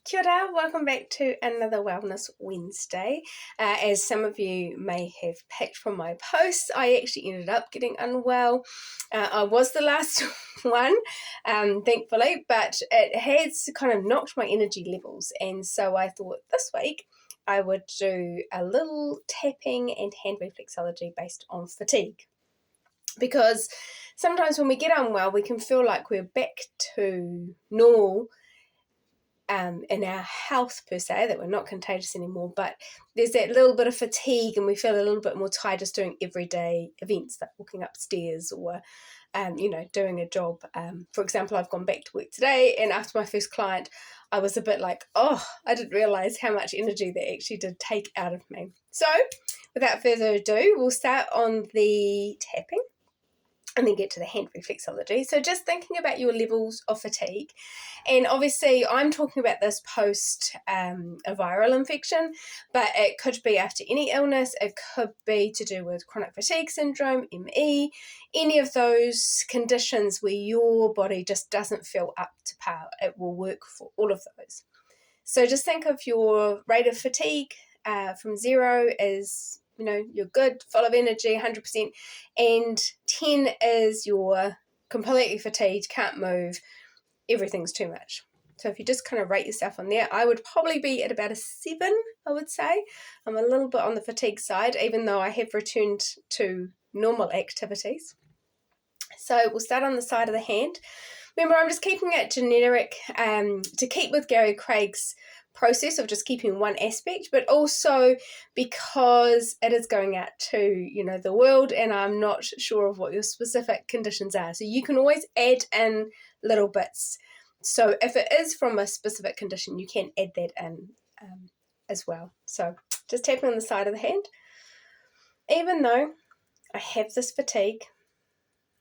Kia ora, welcome back to another Wellness Wednesday. As some of you may have picked from my posts, I actually ended up getting unwell. I was the last one, thankfully, but it has kind of knocked my energy levels. And so I thought this week I would do a little tapping and hand reflexology based on fatigue. Because sometimes when we get unwell, we can feel like we're back to normal in our health per se, that we're not contagious anymore, but there's that little bit of fatigue and we feel a little bit more tired just doing everyday events like walking upstairs or doing a job. For example, I've gone back to work today, and after my first client I was a bit like, I didn't realize how much energy that actually did take out of me. So without further ado, we'll start on the tapping and then get to the hand reflexology. So just thinking about your levels of fatigue. And obviously I'm talking about this post a viral infection, but it could be after any illness. It could be to do with chronic fatigue syndrome, ME, any of those conditions where your body just doesn't feel up to par. It will work for all of those. So just think of your rate of fatigue from 0 is you're good, full of energy, 100%, and 10 is you're completely fatigued, can't move, everything's too much. So if you just kind of rate yourself on there, I would probably be at about a 7, I would say. I'm a little bit on the fatigue side, even though I have returned to normal activities. So we'll start on the side of the hand. Remember, I'm just keeping it generic to keep with Gary Craig's process of just keeping one aspect, but also because it is going out to the world, and I'm not sure of what your specific conditions are, so you can always add in little bits. So if it is from a specific condition, you can add that in as well. So just tapping on the side of the hand. Even though I have this fatigue,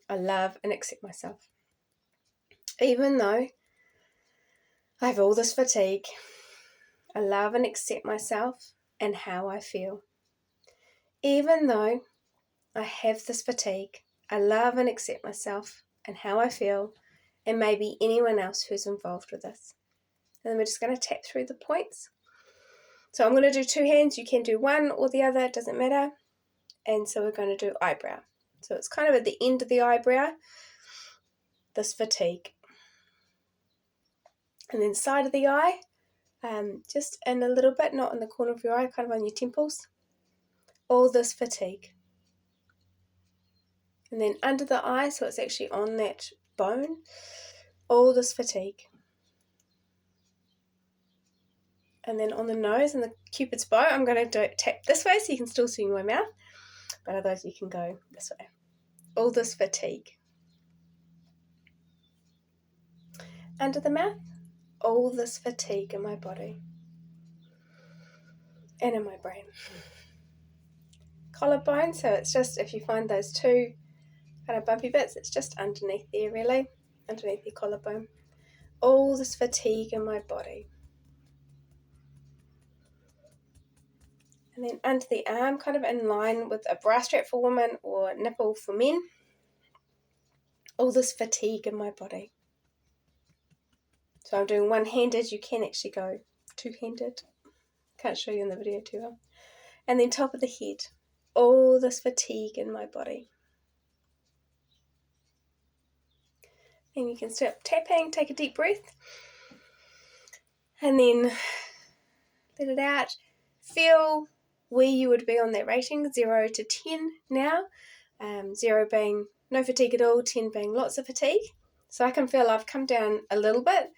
I love and accept myself. Even though I have all this fatigue, I love and accept myself and how I feel. Even though I have this fatigue, I love and accept myself and how I feel, and maybe anyone else who's involved with this. And then we're just going to tap through the points. So I'm going to do 2 hands. You can do one or the other, it doesn't matter. And so we're going to do eyebrow. So it's kind of at the end of the eyebrow, this fatigue. And then side of the eye, just in a little bit, not in the corner of your eye, kind of on your temples. All this fatigue. And then under the eye, so it's actually on that bone, all this fatigue. And then on the nose and the cupid's bow, I'm going to tap this way so you can still see my mouth, but otherwise you can go this way. All this fatigue. Under the mouth, all this fatigue in my body and in my brain. Collarbone, so it's just, if you find those 2 kind of bumpy bits, it's just underneath there really, underneath your collarbone. All this fatigue in my body. And then under the arm, kind of in line with a bra strap for women or nipple for men. All this fatigue in my body. So I'm doing one-handed. You can actually go 2-handed. Can't show you in the video too well. And then top of the head. All this fatigue in my body. And you can stop tapping, take a deep breath. And then let it out. Feel where you would be on that rating, 0 to 10 now. 0 being no fatigue at all, 10 being lots of fatigue. So I can feel I've come down a little bit,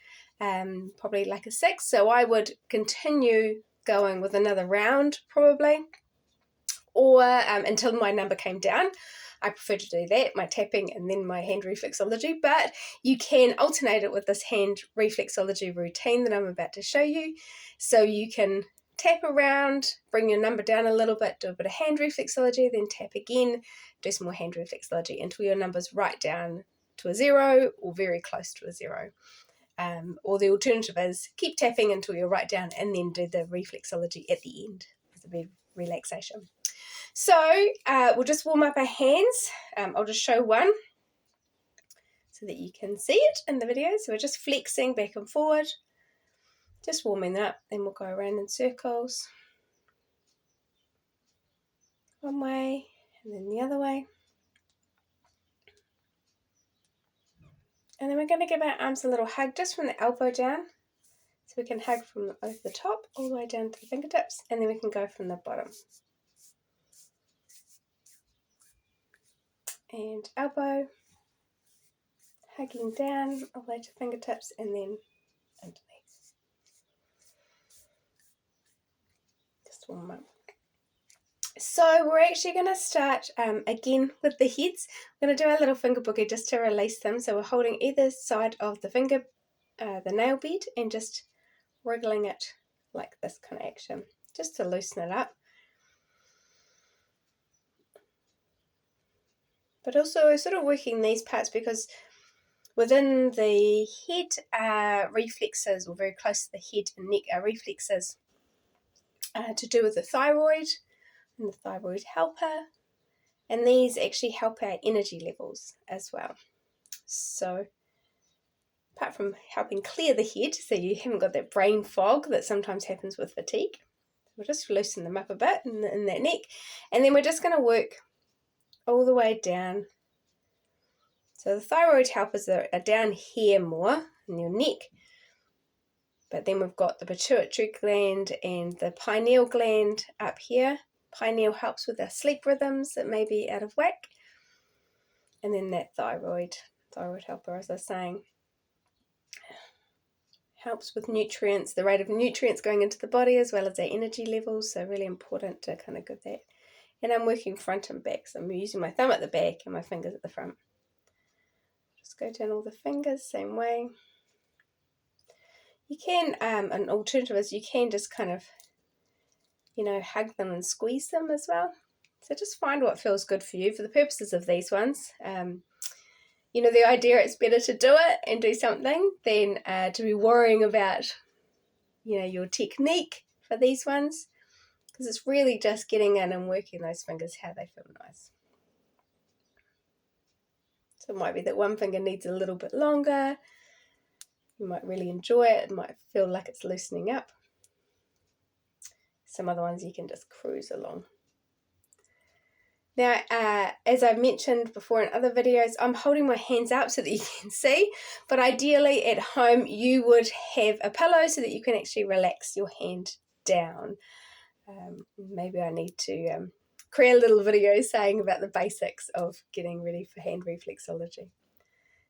probably like a 6. So I would continue going with another round probably, or until my number came down. I prefer to do that, my tapping and then my hand reflexology, but you can alternate it with this hand reflexology routine that I'm about to show you. So you can tap around, bring your number down a little bit, do a bit of hand reflexology, then tap again, do some more hand reflexology until your number's right down to a 0 or very close to a 0. Or the alternative is keep tapping until you're right down and then do the reflexology at the end as a bit of relaxation. So we'll just warm up our hands. I'll just show one so that you can see it in the video. So we're just flexing back and forward. Just warming up, then we'll go around in circles. One way and then the other way. And then we're going to give our arms a little hug just from the elbow down. So we can hug from over the top all the way down to the fingertips, and then we can go from the bottom. And elbow, hugging down all the way to fingertips and then underneath. Just warm up. So we're actually going to start again with the heads. We're going to do our little finger boogie just to release them. So we're holding either side of the finger, the nail bed, and just wriggling it like this kind of action, just to loosen it up. But also we're sort of working these parts because within the head reflexes, or very close to the head and neck, are reflexes to do with the thyroid and the thyroid helper, and these actually help our energy levels as well. So apart from helping clear the head so you haven't got that brain fog that sometimes happens with fatigue, we'll just loosen them up a bit in that neck, and then we're just going to work all the way down. So the thyroid helpers are down here more in your neck, but then we've got the pituitary gland and the pineal gland up here. Pineal helps with our sleep rhythms that may be out of whack. And then that thyroid helper, as I was saying, helps with nutrients, the rate of nutrients going into the body as well as our energy levels. So really important to kind of get that. And I'm working front and back. So I'm using my thumb at the back and my fingers at the front. Just go down all the fingers, same way. You can, an alternative is you can just kind of, hug them and squeeze them as well. So just find what feels good for you. For the purposes of these ones, the idea it's better to do it and do something than to be worrying about, your technique for these ones, because it's really just getting in and working those fingers how they feel nice. So it might be that one finger needs a little bit longer. You might really enjoy it. It might feel like it's loosening up. Some other ones you can just cruise along. Now, as I've mentioned before in other videos, I'm holding my hands up so that you can see, but ideally at home you would have a pillow so that you can actually relax your hand down. Maybe I need to create a little video saying about the basics of getting ready for hand reflexology.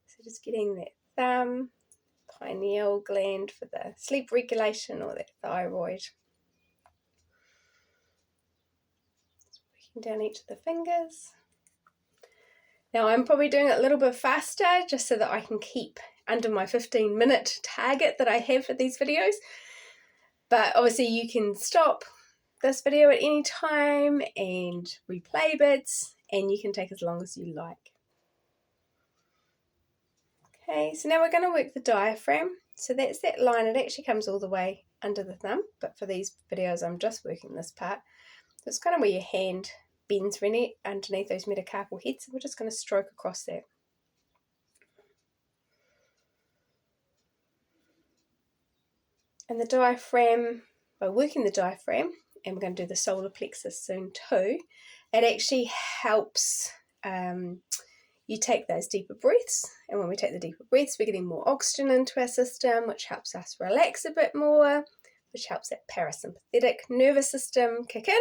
So just getting that thumb, pineal gland for the sleep regulation, or that thyroid. Down each of the fingers. Now I'm probably doing it a little bit faster just so that I can keep under my 15-minute target that I have for these videos. But obviously you can stop this video at any time and replay bits, and you can take as long as you like. Okay, so now we're going to work the diaphragm. So that's that line. It actually comes all the way under the thumb, but for these videos I'm just working this part. So it's kind of where your hand bends really underneath those metacarpal heads. So we're just going to stroke across that. And the diaphragm, by working the diaphragm, and we're going to do the solar plexus soon too, it actually helps you take those deeper breaths. And when we take the deeper breaths, we're getting more oxygen into our system, which helps us relax a bit more, which helps that parasympathetic nervous system kick in.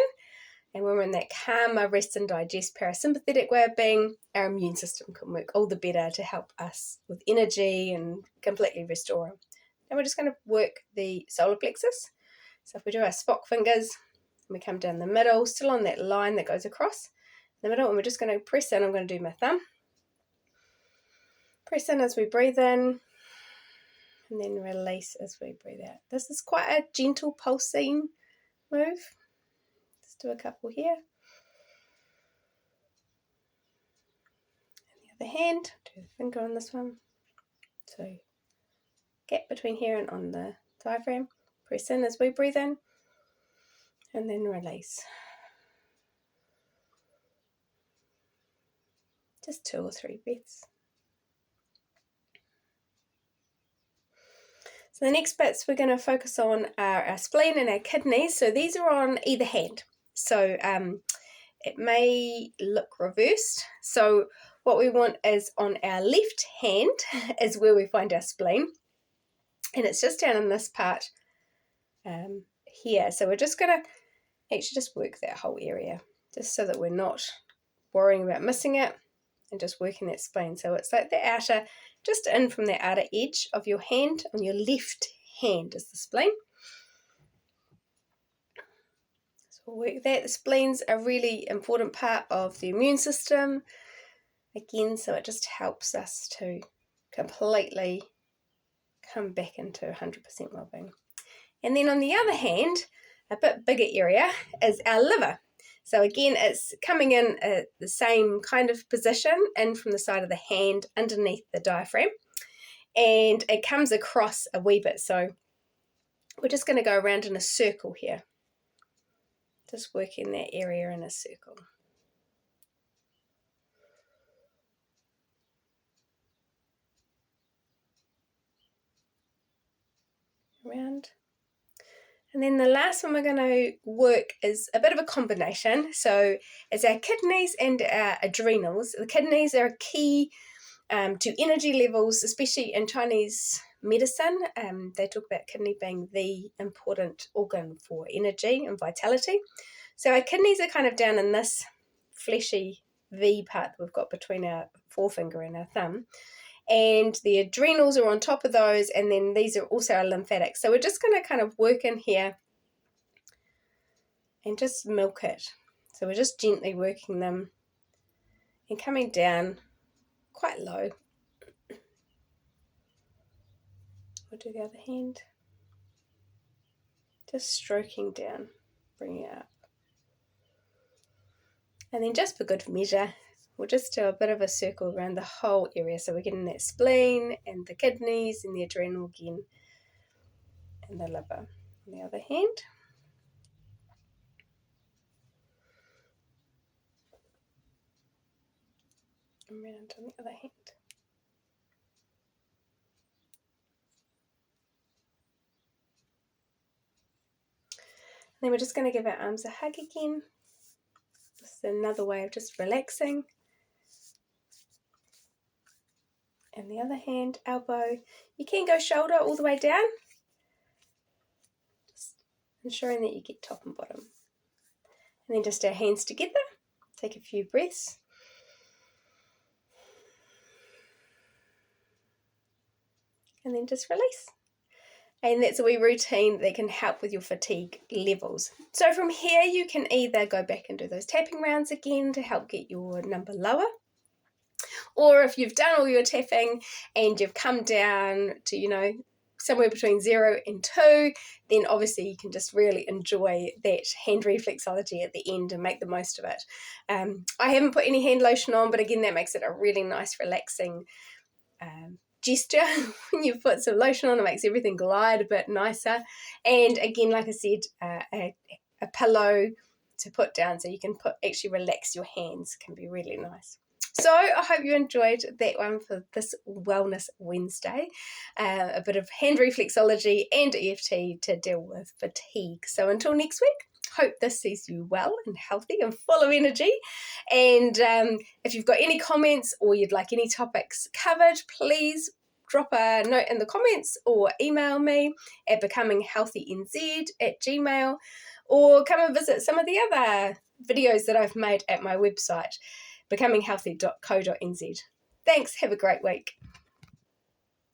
And when we're in that calmer, rest and digest parasympathetic way of being, our immune system can work all the better to help us with energy and completely restore. And we're just going to work the solar plexus. So if we do our Spock fingers, and we come down the middle, still on that line that goes across the middle, and we're just going to press in. I'm going to do my thumb. Press in as we breathe in, and then release as we breathe out. This is quite a gentle pulsing move. Let's do a couple here. And the other hand, do the finger on this one. So gap between here and on the diaphragm. Press in as we breathe in, and then release. Just 2 or 3 breaths. So the next bits we're going to focus on are our spleen and our kidneys. So these are on either hand. So it may look reversed. So what we want is on our left hand is where we find our spleen. And it's just down in this part here. So we're just going to actually just work that whole area just so that we're not worrying about missing it and just working that spleen. So it's like the outer, just in from the outer edge of your hand, on your left hand is the spleen. So we'll work that. The spleen's a really important part of the immune system. Again, so it just helps us to completely come back into 100% well-being. And then on the other hand, a bit bigger area is our liver. So again, it's coming in at the same kind of position, in from the side of the hand underneath the diaphragm. And it comes across a wee bit. So we're just going to go around in a circle here. Just working that area in a circle. Around. And then the last one we're going to work is a bit of a combination. So it's our kidneys and our adrenals. The kidneys are key to energy levels, especially in Chinese medicine. They talk about kidney being the important organ for energy and vitality. So our kidneys are kind of down in this fleshy V part that we've got between our forefinger and our thumb. And the adrenals are on top of those, and then these are also our lymphatics. So we're just going to kind of work in here and just milk it. So we're just gently working them and coming down quite low. We'll do the other hand. Just stroking down, bring it up. And then just for good measure, we'll just do a bit of a circle around the whole area. So we're getting that spleen and the kidneys and the adrenal again and the liver. On the other hand. And round on the other hand. And then we're just going to give our arms a hug again. This is another way of just relaxing. And the other hand, elbow. You can go shoulder all the way down. Just ensuring that you get top and bottom. And then just our hands together. Take a few breaths. And then just release. And that's a wee routine that can help with your fatigue levels. So from here, you can either go back and do those tapping rounds again to help get your number lower. Or if you've done all your tapping and you've come down to, somewhere between 0 and 2, then obviously you can just really enjoy that hand reflexology at the end and make the most of it. I haven't put any hand lotion on, but again, that makes it a really nice, relaxing gesture. When you put some lotion on, it makes everything glide a bit nicer. And again, like I said, a pillow to put down so you can actually relax your hands can be really nice. So I hope you enjoyed that one for this Wellness Wednesday. A bit of hand reflexology and EFT to deal with fatigue. So until next week, hope this sees you well and healthy and full of energy. And if you've got any comments or you'd like any topics covered, please drop a note in the comments or email me at becominghealthynz@gmail.com, or come and visit some of the other videos that I've made at my website, becominghealthy.co.nz. Thanks, have a great week.